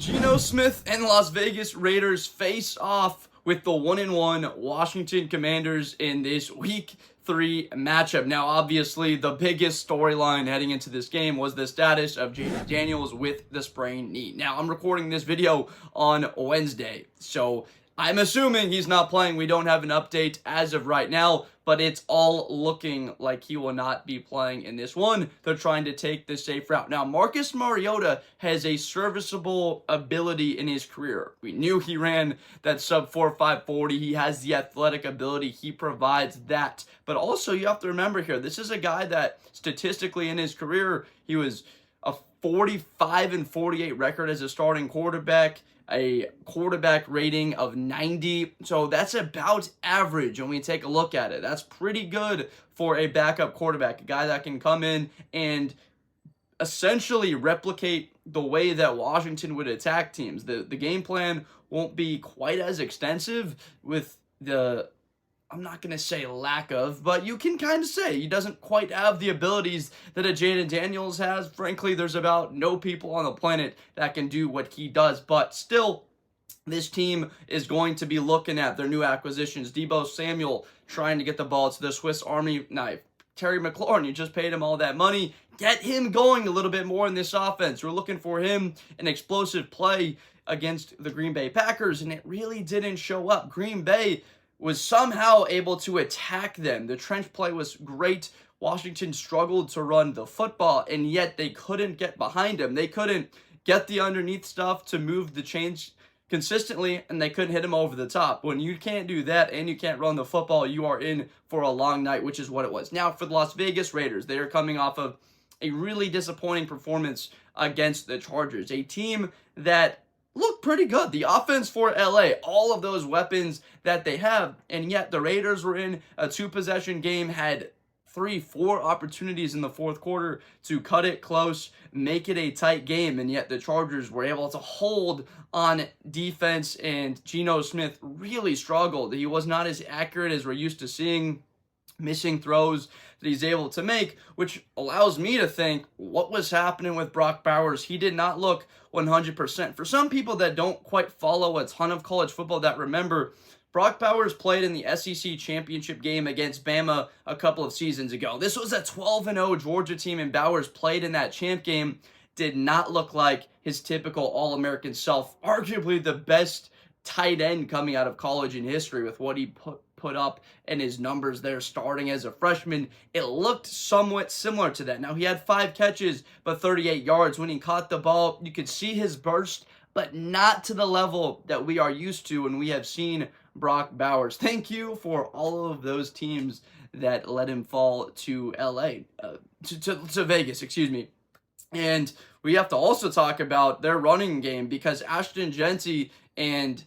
Geno Smith and Las Vegas Raiders face off with the 1-1 Washington Commanders in this Week 3 matchup. Now, obviously, the biggest storyline heading into this game was the status of Jayden Daniels with the sprained knee. Now, I'm recording this video on Wednesday, so I'm assuming he's not playing. We don't have an update as of right now, but it's all looking like he will not be playing in this one. They're trying to take the safe route. Now, Marcus Mariota has a serviceable ability in his career. We knew he ran that sub 4.5 40. He has the athletic ability. He provides that. But also, you have to remember here, this is a guy that statistically in his career, he was a 45-48 record as a starting quarterback, a quarterback rating of 90. So that's about average when we take a look at it. That's pretty good for a backup quarterback, a guy that can come in and essentially replicate the way that Washington would attack teams. The game plan won't be quite as extensive with the, I'm not going to say lack of, but you can kind of say he doesn't quite have the abilities that a Jayden Daniels has. Frankly, there's about no people on the planet that can do what he does, but still, this team is going to be looking at their new acquisitions. Deebo Samuel trying to get the ball to the Swiss Army knife. Terry McLaurin, you just paid him all that money. Get him going a little bit more in this offense. We're looking for him an explosive play against the Green Bay Packers, and it really didn't show up. Green Bay was somehow able to attack them. The trench play was great. Washington struggled to run the football, and yet they couldn't get behind him. They couldn't get the underneath stuff to move the chains consistently, and they couldn't hit him over the top. When you can't do that and you can't run the football, you are in for a long night, which is what it was. Now, for the Las Vegas Raiders, they are coming off of a really disappointing performance against the Chargers, a team that look pretty good. The offense for LA, all of those weapons that they have, and yet the Raiders were in a two-possession game, had 3-4 opportunities in the fourth quarter to cut it close, make it a tight game, and yet the Chargers were able to hold on defense, and Geno Smith really struggled. He was not as accurate as we're used to seeing, missing throws that he's able to make, which allows me to think, what was happening with Brock Bowers? He did not look 100%. For some people that don't quite follow a ton of college football that remember, Brock Bowers played in the SEC championship game against Bama a couple of seasons ago. This was a 12-0 Georgia team, and Bowers played in that champ game. Did not look like his typical All-American self. Arguably the best tight end coming out of college in history with what he put up and his numbers there starting as a freshman. It looked somewhat similar to that. Now, he had 5 catches, but 38 yards. When he caught the ball, you could see his burst, but not to the level that we are used to when we have seen Brock Bowers. Thank you for all of those teams that let him fall to LA, to Vegas, excuse me. And we have to also talk about their running game, because Ashton, Jeanty, and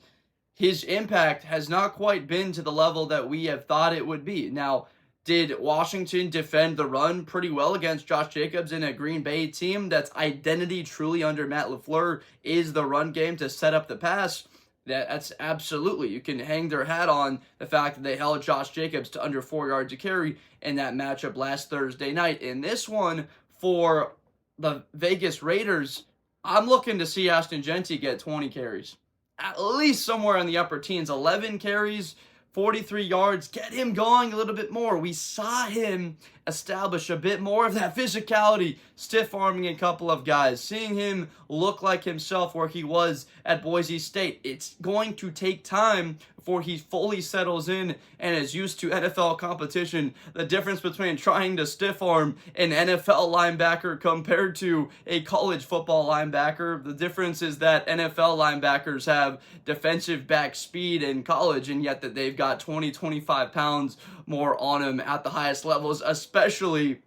his impact has not quite been to the level that we have thought it would be. Now, did Washington defend the run pretty well against Josh Jacobs in a Green Bay team that's identity truly under Matt LaFleur is the run game to set up the pass? That's absolutely. You can hang their hat on the fact that they held Josh Jacobs to under 4 yards a carry in that matchup last Thursday night. In this one, for the Vegas Raiders, I'm looking to see Ashton Jeanty get 20 carries. At least somewhere in the upper teens. 11 carries, 43 yards. Get him going a little bit more. We saw him establish a bit more of that physicality, stiff-arming a couple of guys, seeing him look like himself where he was at Boise State. It's going to take time before he fully settles in and is used to NFL competition. The difference between trying to stiff-arm an NFL linebacker compared to a college football linebacker, the difference is that NFL linebackers have defensive back speed in college, and yet that they've got 20-25 pounds more on them at the highest levels, especially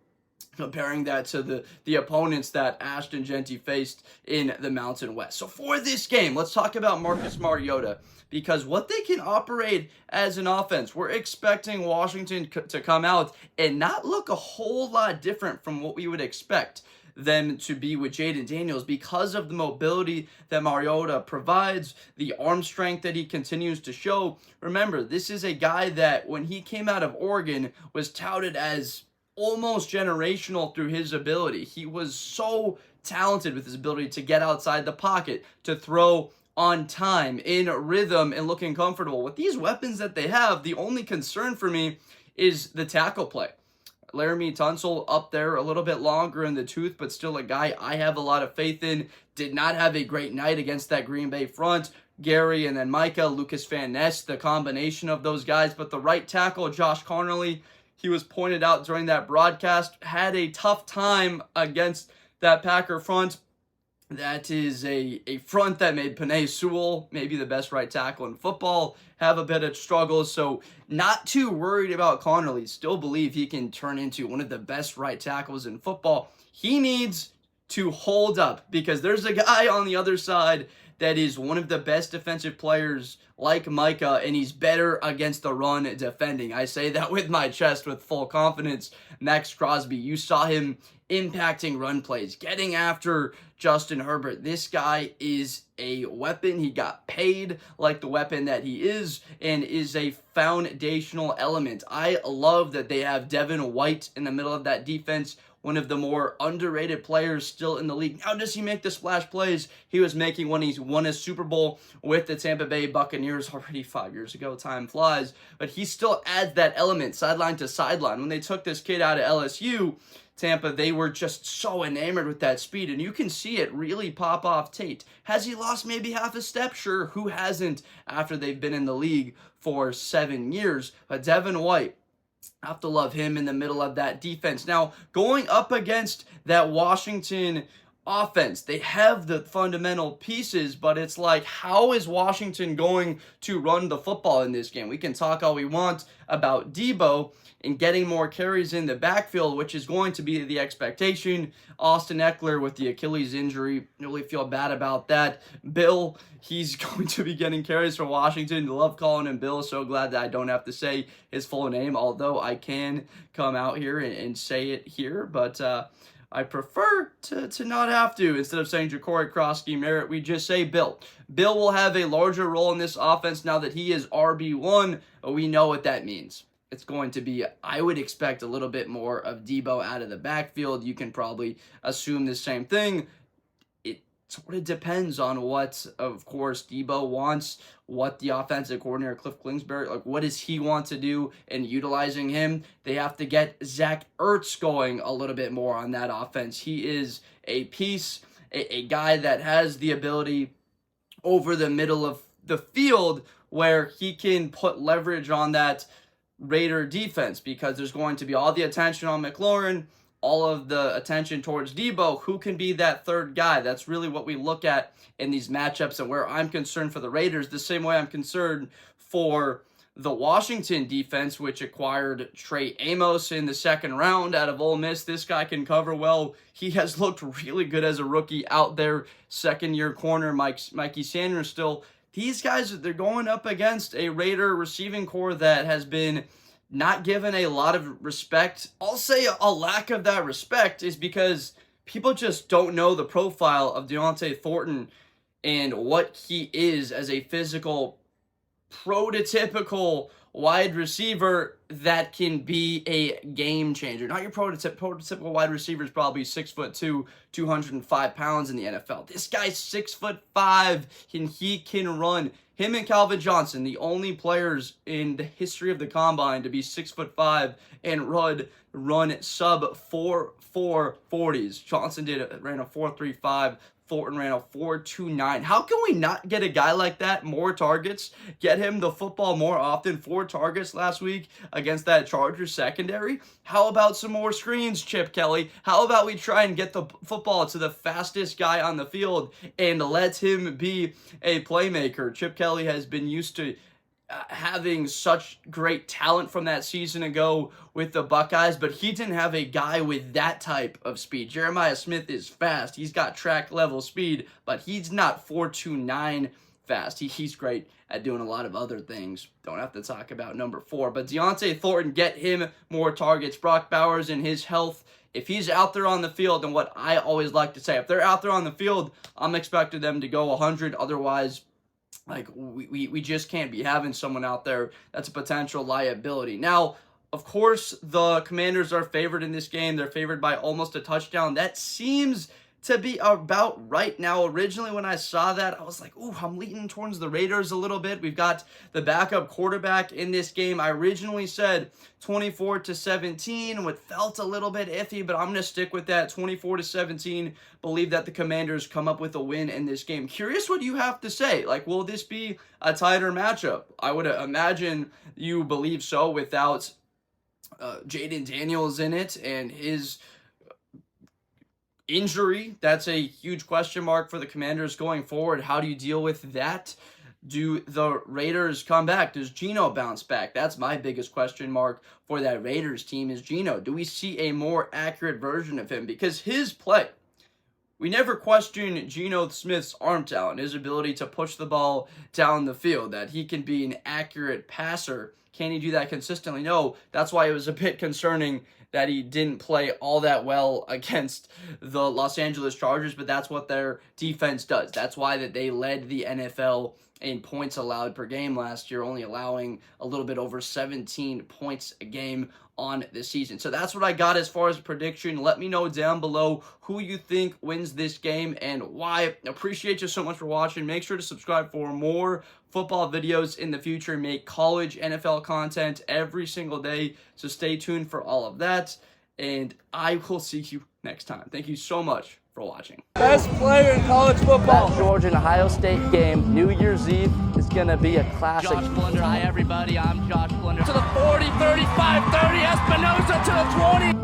comparing that to the opponents that Ashton Jeanty faced in the Mountain West. So for this game, let's talk about Marcus Mariota, because what they can operate as an offense, we're expecting Washington to come out and not look a whole lot different from what we would expect them to be with Jayden Daniels, because of the mobility that Mariota provides, the arm strength that he continues to show. Remember, this is a guy that when he came out of Oregon was touted as almost generational through his ability. He was so talented with his ability to get outside the pocket, to throw on time, in rhythm, and looking comfortable. With these weapons that they have, the only concern for me is the tackle play. Laramie Tunsil up there a little bit longer in the tooth, but still a guy I have a lot of faith in. Did not have a great night against that Green Bay front. Gary and then Micah, Lucas Van Ness, the combination of those guys. But the right tackle, Josh Connolly, he was pointed out during that broadcast, had a tough time against that Packer front. That is a front that made Penei Sewell, maybe the best right tackle in football, have a bit of struggles. So not too worried about Connolly. Still believe he can turn into one of the best right tackles in football. He needs to hold up because there's a guy on the other side that is one of the best defensive players like Micah, and he's better against the run defending. I say that with my chest with full confidence. Max Crosby, you saw him impacting run plays, getting after Justin Herbert. This guy is a weapon. He got paid like the weapon that he is, and is a foundational element. I love that they have Devin White in the middle of that defense, one of the more underrated players still in the league. Now, does he make the splash plays he was making when he won a Super Bowl with the Tampa Bay Buccaneers already 5 years ago? Time flies. But he still adds that element, sideline to sideline. When they took this kid out of LSU, Tampa, they were just so enamored with that speed, and you can see it really pop off Tate. Has he lost maybe half a step? Sure, who hasn't after they've been in the league for 7 years? But Devin White, I have to love him in the middle of that defense. Now, going up against that Washington offense, they have the fundamental pieces, but it's like, how is Washington going to run the football in this game? We can talk all we want about Deebo and getting more carries in the backfield, which is going to be the expectation. Austin Eckler with the Achilles injury, really feel bad about that. Bill, he's going to be getting carries for Washington. Love calling him Bill. So glad that I don't have to say his full name, although I can come out here and say it here. But I prefer to not have to. Instead of saying Ja'Cory Crosby Merritt, we just say Bill. Bill will have a larger role in this offense now that he is RB1. We know what that means. It's going to be, I would expect a little bit more of Deebo out of the backfield. You can probably assume the same thing. It sort of depends on what, of course, Deebo wants, what the offensive coordinator, Cliff Kingsbury, like what does he want to do in utilizing him. They have to get Zach Ertz going a little bit more on that offense. He is a piece, a guy that has the ability over the middle of the field where he can put leverage on that Raider defense, because there's going to be all the attention on Mclaurin, all of the attention towards Deebo. Who can be that third guy? That's really what we look at in these matchups, and where I'm concerned for the Raiders, the same way I'm concerned for the Washington defense, which acquired Trey Amos in the second round out of Ole Miss. This guy can cover well. He has looked really good as a rookie out there. Second-year corner, Mikey Sanders still. These guys, they're going up against a Raider receiving core that has been not given a lot of respect. I'll say a lack of that respect is because people just don't know the profile of Deontay Thornton and what he is as a physical, prototypical wide receiver that can be a game changer. Not your prototypical wide receiver is probably 6'2", 205 pounds in the NFL. This guy's 6'5", and he can run. Him and Calvin Johnson, the only players in the history of the combine to be 6'5" and run sub 4.4 40s. Johnson ran a 4.35. Thornton ran a 4.29. How can we not get a guy like that more targets? Get him the football more often. 4 targets last week against that Chargers secondary. How about some more screens, Chip Kelly? How about we try and get the football to the fastest guy on the field and let him be a playmaker? Chip Kelly has been used to having such great talent from that season ago with the Buckeyes, but he didn't have a guy with that type of speed. Jeremiah Smith is fast. He's got track level speed, but he's not 4.29 fast. He's great at doing a lot of other things. Don't have to talk about number 4, but Deontay Thornton, get him more targets. Brock Bowers and his health, if he's out there on the field, and what I always like to say, if they're out there on the field, I'm expecting them to go 100. Otherwise, like, we just can't be having someone out there that's a potential liability. Now, of course, the Commanders are favored in this game. They're favored by almost a touchdown. That seems to be about right now. Originally, when I saw that, I was like, ooh, I'm leaning towards the Raiders a little bit. We've got the backup quarterback in this game. I originally said 24-17, what felt a little bit iffy, but I'm going to stick with that 24-17. Believe that the Commanders come up with a win in this game. Curious what you have to say. Like, will this be a tighter matchup? I would imagine you believe so without Jayden Daniels in it and his injury. That's a huge question mark for the Commanders going forward. How do you deal with that? Do the Raiders come back? Does Geno bounce back? That's my biggest question mark for that Raiders team is Geno. Do we see a more accurate version of him? Because his play, we never question Geno Smith's arm talent, his ability to push the ball down the field, that he can be an accurate passer. Can he do that consistently? No. That's why it was a bit concerning that he didn't play all that well against the Los Angeles Chargers, but that's what their defense does. That's why that they led the NFL in points allowed per game last year, only allowing a little bit over 17 points a game on the season. So that's what I got as far as prediction. Let me know down below who you think wins this game and why. Appreciate you so much for watching. Make sure to subscribe for more football videos in the future. Make college NFL content every single day. So stay tuned for all of that. And I will see you next time. Thank you so much for watching. Best player in college football. That Georgia and Ohio State game, New Year's Eve, is going to be a classic. Josh Blunder. Hi, everybody. I'm Josh Blunder. To the 40, 35, 30, Espinosa to the 20.